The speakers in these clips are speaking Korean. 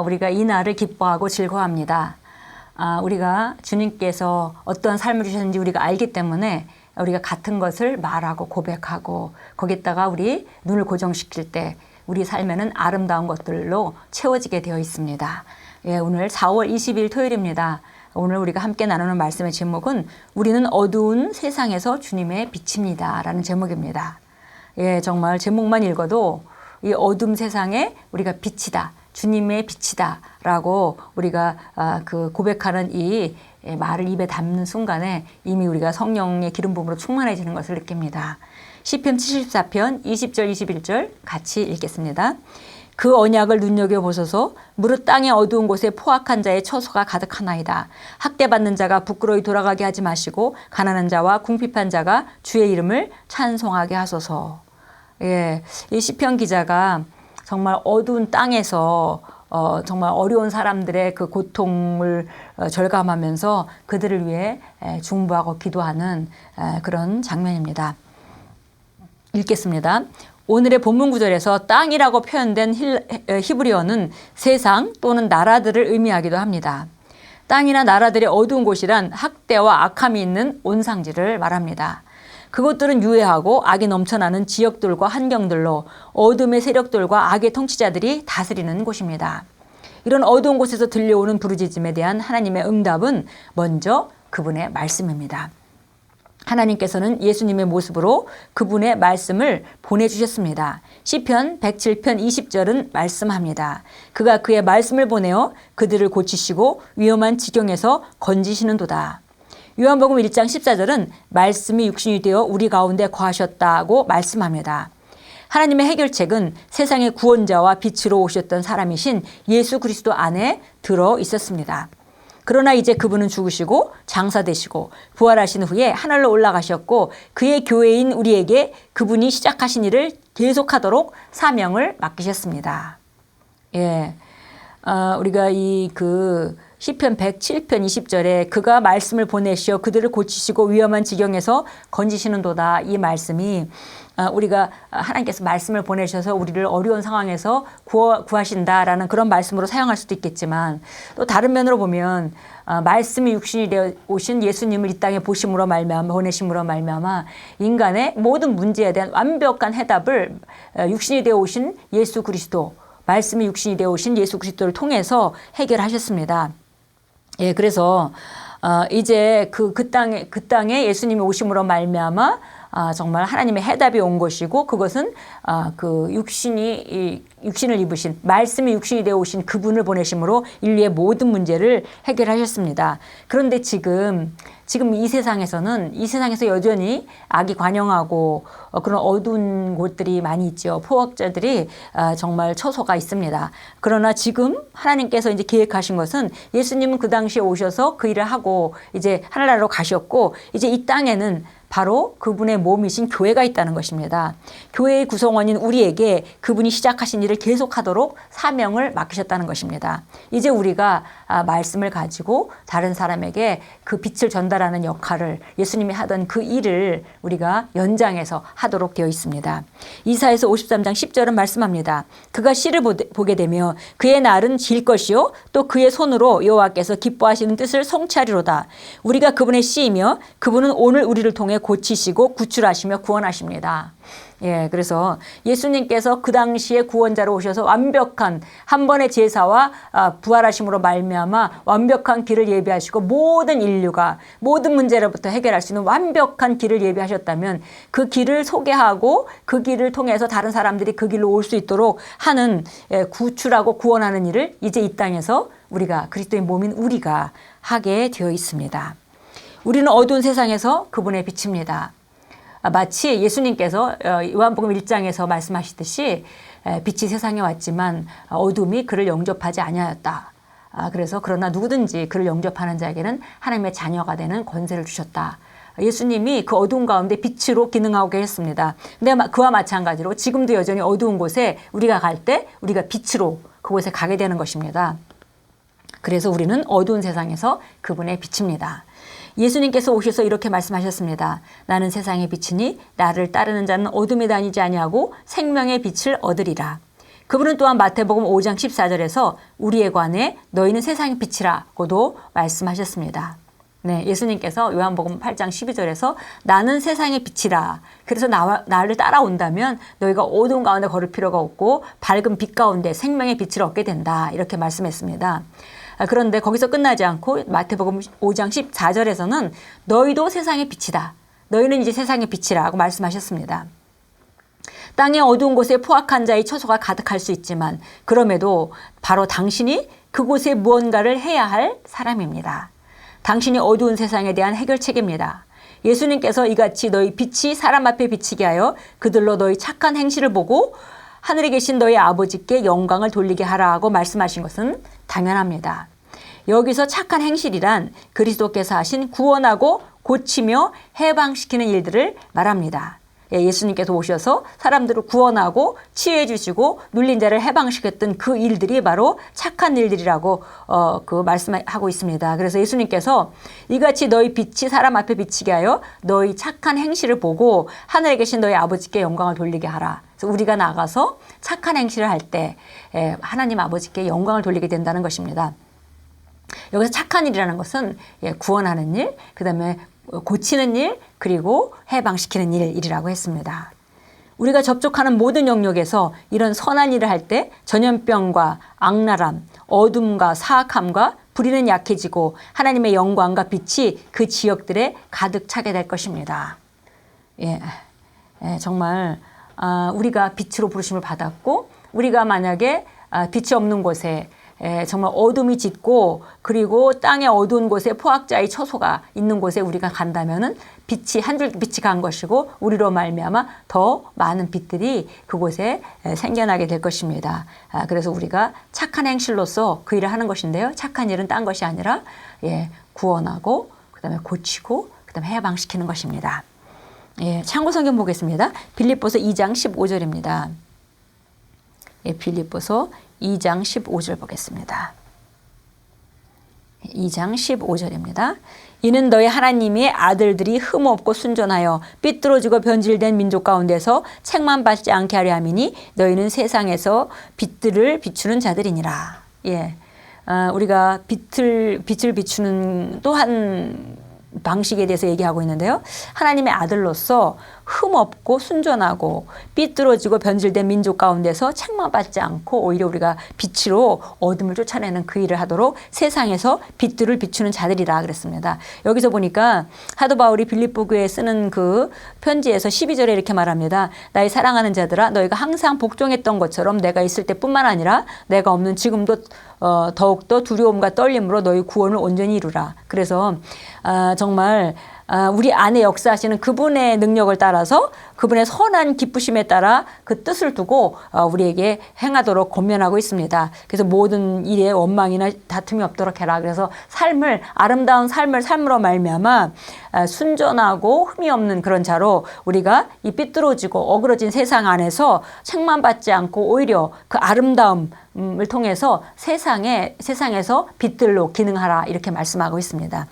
우리가 이 날을 기뻐하고 즐거워합니다. 우리가 주님께서 어떤 삶을 주셨는지 우리가 알기 때문에 우리가 같은 것을 말하고 고백하고 거기다가 우리 눈을 고정시킬 때 우리 삶에는 아름다운 것들로 채워지게 되어 있습니다. 예, 오늘 4월 20일 토요일입니다. 오늘 우리가 함께 나누는 말씀의 제목은 우리는 어두운 세상에서 주님의 빛입니다 라는 제목입니다. 예, 정말 제목만 읽어도 이 어둠 세상에 우리가 빛이다, 주님의 빛이다 라고 우리가 그 고백하는 이 말을 입에 담는 순간에 이미 우리가 성령의 기름 부음으로 충만해지는 것을 느낍니다. 시편 74편 20절 21절 같이 읽겠습니다. 그 언약을 눈여겨보소서. 무릇 땅의 어두운 곳에 포악한 자의 처소가 가득하나이다. 학대받는 자가 부끄러이 돌아가게 하지 마시고 가난한 자와 궁핍한 자가 주의 이름을 찬송하게 하소서. 예, 이 시편 기자가 정말 어두운 땅에서 정말 어려운 사람들의 그 고통을 절감하면서 그들을 위해 중보하고 기도하는 그런 장면입니다. 읽겠습니다. 오늘의 본문 구절에서 땅이라고 표현된 히브리어는 세상 또는 나라들을 의미하기도 합니다. 땅이나 나라들의 어두운 곳이란 학대와 악함이 있는 온상지를 말합니다. 그것들은 유해하고 악이 넘쳐나는 지역들과 환경들로 어둠의 세력들과 악의 통치자들이 다스리는 곳입니다. 이런 어두운 곳에서 들려오는 부르짖음에 대한 하나님의 응답은 먼저 그분의 말씀입니다. 하나님께서는 예수님의 모습으로 그분의 말씀을 보내주셨습니다. 시편 107편 20절은 말씀합니다. 그가 그의 말씀을 보내어 그들을 고치시고 위험한 지경에서 건지시는도다. 요한복음 1장 14절은 말씀이 육신이 되어 우리 가운데 거하셨다고 말씀합니다. 하나님의 해결책은 세상의 구원자와 빛으로 오셨던 사람이신 예수 그리스도 안에 들어 있었습니다. 그러나 이제 그분은 죽으시고 장사되시고 부활하신 후에 하늘로 올라가셨고 그의 교회인 우리에게 그분이 시작하신 일을 계속하도록 사명을 맡기셨습니다. 예, 우리가 시편 107편 20절에 그가 말씀을 보내시어 그들을 고치시고 위험한 지경에서 건지시는도다. 이 말씀이 우리가 하나님께서 말씀을 보내셔서 우리를 어려운 상황에서 구하신다라는 그런 말씀으로 사용할 수도 있겠지만 또 다른 면으로 보면 말씀이 육신이 되어 오신 예수님을 이 땅에 보심으로 말미암아 보내심으로 말미암아 인간의 모든 문제에 대한 완벽한 해답을 육신이 되어 오신 예수 그리스도 말씀이 육신이 되어 오신 예수 그리스도를 통해서 해결하셨습니다. 예, 그래서 이제 그 땅에 예수님이 오심으로 말미암아 정말 하나님의 해답이 온 것이고 그것은 그 육신을 입으신 말씀이 육신이 되어 오신 그분을 보내심으로 인류의 모든 문제를 해결하셨습니다. 그런데 지금 이 세상에서 여전히 악이 관영하고 그런 어두운 곳들이 많이 있죠. 포악자들이 정말 처소가 있습니다. 그러나 지금 하나님께서 이제 계획하신 것은 예수님은 그 당시에 오셔서 그 일을 하고 이제 하늘나라로 가셨고 이제 이 땅에는 바로 그분의 몸이신 교회가 있다는 것입니다. 교회의 구성원인 우리에게 그분이 시작하신 일을 계속하도록 사명을 맡기셨다는 것입니다. 이제 우리가 말씀을 가지고 다른 사람에게 그 빛을 전달하는 역할을 예수님이 하던 그 일을 우리가 연장해서 하도록 되어 있습니다. 이사야서 53장 10절은 말씀합니다. 그가 씨를 보게 되며 그의 날은 질 것이요 또 그의 손으로 여호와께서 기뻐하시는 뜻을 성취하리로다. 우리가 그분의 씨이며 그분은 오늘 우리를 통해 고치시고 구출하시며 구원하십니다. 예, 그래서 예수님께서 그 당시에 구원자로 오셔서 완벽한 한 번의 제사와 부활하심으로 말미암아 완벽한 길을 예비하시고 모든 인류가 모든 문제로부터 해결할 수 있는 완벽한 길을 예비하셨다면 그 길을 소개하고 그 길을 통해서 다른 사람들이 그 길로 올 수 있도록 하는 구출하고 구원하는 일을 이제 이 땅에서 우리가 그리스도의 몸인 우리가 하게 되어 있습니다. 우리는 어두운 세상에서 그분의 빛입니다. 마치 예수님께서 요한복음 1장에서 말씀하시듯이 빛이 세상에 왔지만 어둠이 그를 영접하지 아니하였다. 그래서 그러나 누구든지 그를 영접하는 자에게는 하나님의 자녀가 되는 권세를 주셨다. 예수님이 그 어두운 가운데 빛으로 기능하고 계셨습니다. 근데 그와 마찬가지로 지금도 여전히 어두운 곳에 우리가 갈 때 우리가 빛으로 그곳에 가게 되는 것입니다. 그래서 우리는 어두운 세상에서 그분의 빛입니다. 예수님께서 오셔서 이렇게 말씀하셨습니다. 나는 세상의 빛이니 나를 따르는 자는 어둠에 다니지 아니하고 생명의 빛을 얻으리라. 그분은 또한 마태복음 5장 14절에서 우리에 관해 너희는 세상의 빛이라고도 말씀하셨습니다. 네, 예수님께서 요한복음 8장 12절에서 나는 세상의 빛이라. 그래서 나를 따라온다면 너희가 어두운 가운데 걸을 필요가 없고 밝은 빛 가운데 생명의 빛을 얻게 된다. 이렇게 말씀했습니다. 그런데 거기서 끝나지 않고 마태복음 5장 14절에서는 너희도 세상의 빛이다. 너희는 이제 세상의 빛이라고 말씀하셨습니다. 땅의 어두운 곳에 포악한 자의 처소가 가득할 수 있지만 그럼에도 바로 당신이 그곳에 무언가를 해야 할 사람입니다. 당신이 어두운 세상에 대한 해결책입니다. 예수님께서 이같이 너희 빛이 사람 앞에 비치게 하여 그들로 너희 착한 행실을 보고 하늘에 계신 너희 아버지께 영광을 돌리게 하라고 말씀하신 것은 당연합니다. 여기서 착한 행실이란 그리스도께서 하신 구원하고 고치며 해방시키는 일들을 말합니다. 예수님께서 오셔서 사람들을 구원하고 치유해 주시고 눌린 자를 해방시켰던 그 일들이 바로 착한 일들이라고 말씀하고 있습니다. 그래서 예수님께서 이같이 너희 빛이 사람 앞에 비치게 하여 너희 착한 행실을 보고 하늘에 계신 너희 아버지께 영광을 돌리게 하라. 그래서 우리가 나가서 착한 행실을 할 때 하나님 아버지께 영광을 돌리게 된다는 것입니다. 여기서 착한 일이라는 것은 구원하는 일, 그다음에 고치는 일, 그리고 해방시키는 일이라고 했습니다. 우리가 접촉하는 모든 영역에서 이런 선한 일을 할 때 전염병과 악랄함, 어둠과 사악함과 불의는 약해지고 하나님의 영광과 빛이 그 지역들에 가득 차게 될 것입니다. 정말 우리가 빛으로 부르심을 받았고 우리가 만약에 빛이 없는 곳에 정말 어둠이 짙고 그리고 땅의 어두운 곳에 포악자의 처소가 있는 곳에 우리가 간다면은 빛이 한 줄 빛이 간 것이고 우리로 말미암아 더 많은 빛들이 그곳에 생겨나게 될 것입니다. 그래서 우리가 착한 행실로서 그 일을 하는 것인데요. 착한 일은 딴 것이 아니라 구원하고 그다음에 고치고 그다음에 해방시키는 것입니다. 참고 성경 보겠습니다. 빌립보서 2장 15절입니다. 빌립보서 2장 15절 보겠습니다. 2장 15절입니다. 이는 너희 하나님의 아들들이 흠없고 순전하여 삐뚤어지고 변질된 민족 가운데서 책만 받지 않게 하려 함이니 너희는 세상에서 빛들을 비추는 자들이니라. 우리가 빛을 비추는 또 한 방식에 대해서 얘기하고 있는데요. 하나님의 아들로서 흠없고 순전하고 삐뚤어지고 변질된 민족 가운데서 책망 받지 않고 오히려 우리가 빛으로 어둠을 쫓아내는 그 일을 하도록 세상에서 빛들을 비추는 자들이라 그랬습니다. 여기서 보니까 사도 바울이 빌립보 교회에 쓰는 그 편지에서 12절에 이렇게 말합니다. 나의 사랑하는 자들아 너희가 항상 복종했던 것처럼 내가 있을 때뿐만 아니라 내가 없는 지금도 더욱더 두려움과 떨림으로 너희 구원을 온전히 이루라. 그래서 정말 우리 안에 역사하시는 그분의 능력을 따라서 그분의 선한 기쁘심에 따라 그 뜻을 두고 우리에게 행하도록 권면하고 있습니다. 그래서 모든 일에 원망이나 다툼이 없도록 해라. 그래서 아름다운 삶을 삶으로 말미암아 순전하고 흠이 없는 그런 자로 우리가 이 삐뚤어지고 어그러진 세상 안에서 책만 받지 않고 오히려 그 아름다움을 통해서 세상에서 빛들로 기능하라 이렇게 말씀하고 있습니다.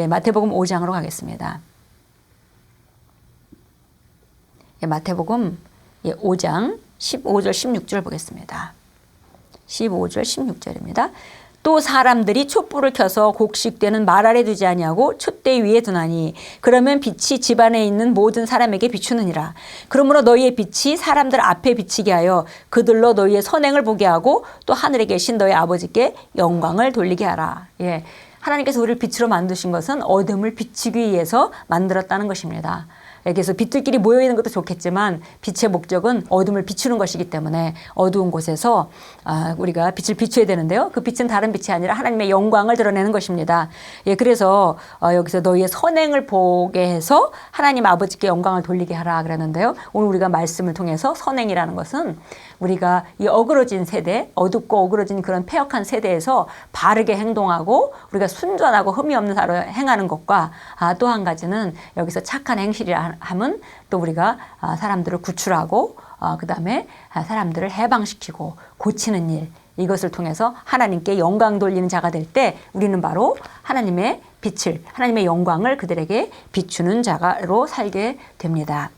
마태복음 5장으로 가겠습니다. 마태복음 5장 15절 16절 보겠습니다. 15절 16절입니다. 또 사람들이 촛불을 켜서 곡식되는 말 아래 두지 아니하고 촛대 위에 두나니 그러면 빛이 집안에 있는 모든 사람에게 비추느니라. 그러므로 너희의 빛이 사람들 앞에 비치게 하여 그들로 너희의 선행을 보게 하고 또 하늘에 계신 너희 아버지께 영광을 돌리게 하라. 하나님께서 우리를 빛으로 만드신 것은 어둠을 비추기 위해서 만들었다는 것입니다. 그래서 빛들끼리 모여있는 것도 좋겠지만 빛의 목적은 어둠을 비추는 것이기 때문에 어두운 곳에서 우리가 빛을 비춰야 되는데요. 그 빛은 다른 빛이 아니라 하나님의 영광을 드러내는 것입니다. 그래서 여기서 너희의 선행을 보게 해서 하나님 아버지께 영광을 돌리게 하라 그랬는데요. 오늘 우리가 말씀을 통해서 선행이라는 것은 우리가 이 어그러진 세대, 어둡고 어그러진 그런 패역한 세대에서 바르게 행동하고 우리가 순전하고 흠이 없는 사로 행하는 것과 또 한 가지는 여기서 착한 행실이라 함은 또 우리가 사람들을 구출하고 그 다음에 사람들을 해방시키고 고치는 일, 이것을 통해서 하나님께 영광 돌리는 자가 될 때 우리는 바로 하나님의 빛을, 하나님의 영광을 그들에게 비추는 자로 살게 됩니다.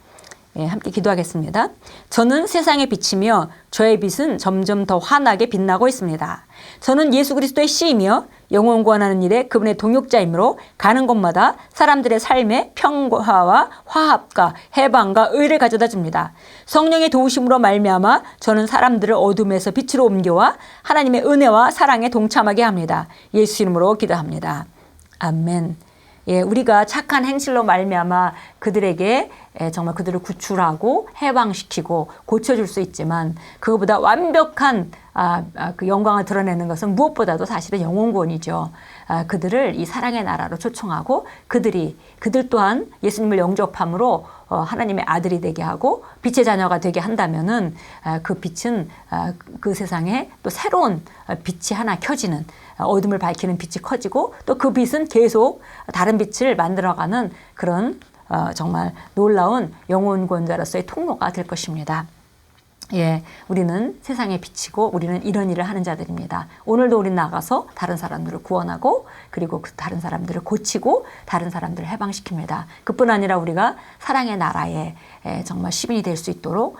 예, 함께 기도하겠습니다. 저는 세상의 빛이며 저의 빛은 점점 더 환하게 빛나고 있습니다. 저는 예수 그리스도의 씨이며 영혼 구원하는 일에 그분의 동역자이므로 가는 곳마다 사람들의 삶에 평화와 화합과 해방과 의를 가져다 줍니다. 성령의 도우심으로 말미암아 저는 사람들을 어둠에서 빛으로 옮겨와 하나님의 은혜와 사랑에 동참하게 합니다. 예수 이름으로 기도합니다. 아멘. 예, 우리가 착한 행실로 말미암아 그들에게 정말 그들을 구출하고 해방시키고 고쳐줄 수 있지만 그것보다 완벽한 그 영광을 드러내는 것은 무엇보다도 사실은 영혼 구원이죠. 그들을 이 사랑의 나라로 초청하고 그들 또한 예수님을 영접함으로 하나님의 아들이 되게 하고 빛의 자녀가 되게 한다면은 그 빛은 그 세상에 또 새로운 빛이 하나 켜지는 어둠을 밝히는 빛이 커지고 또 그 빛은 계속 다른 빛을 만들어가는 그런 정말 놀라운 영혼 구원자로서의 통로가 될 것입니다. 예, 우리는 세상의 빛이고 우리는 이런 일을 하는 자들입니다. 오늘도 우리 나가서 다른 사람들을 구원하고 그리고 그 다른 사람들을 고치고 다른 사람들을 해방시킵니다. 그뿐 아니라 우리가 사랑의 나라에 정말 시민이 될 수 있도록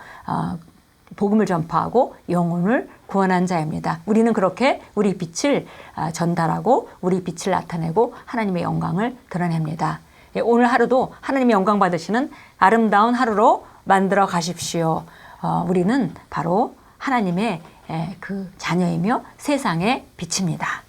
복음을 전파하고 영혼을 구원한 자입니다. 우리는 그렇게 우리 빛을 전달하고 우리 빛을 나타내고 하나님의 영광을 드러냅니다. 예, 오늘 하루도 하나님의 영광 받으시는 아름다운 하루로 만들어 가십시오. 우리는 바로 하나님의 그 자녀이며 세상의 빛입니다.